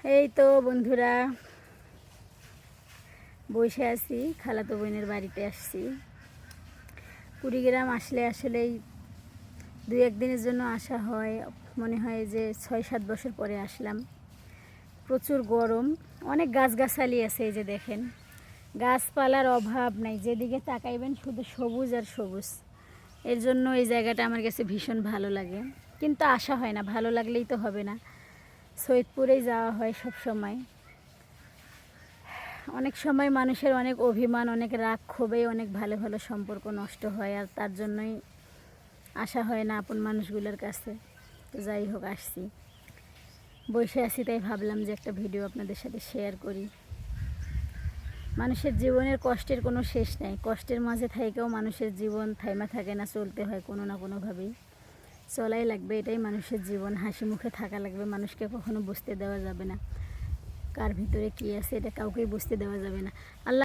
এই তো বন্ধুরা বসে আছি, খালাতো বোনের বাড়িতে আসছি। কুড়িগ্রাম আসলে আসলেই দুই একদিনের জন্য আসা হয়, মনে হয় যে 6-7 বছর পরে আসলাম। প্রচুর গরম, অনেক গাছগাছালি আছে, এই যে দেখেন গাছপালার অভাব নাই, যেদিকে তাকাইবেন শুধু সবুজ আর সবুজ। এর জন্য এই জায়গাটা আমার কাছে ভীষণ ভালো লাগে, কিন্তু আসা হয় না। ভালো লাগলেই তো হবে না, সৈয়দপুরেই যাওয়া হয় সব সময়। অনেক সময় মানুষের অনেক অভিমান, অনেক রাগ ক্ষোভে অনেক ভালো ভালো সম্পর্ক নষ্ট হয়, আর তার জন্যই আসা হয় না আপন মানুষগুলোর কাছে। তো যাই হোক, আসছি, বসে আছি, তাই ভাবলাম যে একটা ভিডিও আপনাদের সাথে শেয়ার করি। মানুষের জীবনের কষ্টের কোনো শেষ নেই, কষ্টের মাঝে থেকেও মানুষের জীবন থাইমা থাকে না, চলতে হয় কোনো না কোনোভাবেই, চলাই লাগবে। এটাই মানুষের জীবন, হাসি মুখে থাকা লাগবে। মানুষকে কখনো বুঝতে দেওয়া যাবে না কার ভিতরে কী আছে, এটা কাউকেই বুঝতে দেওয়া যাবে না। আল্লাহ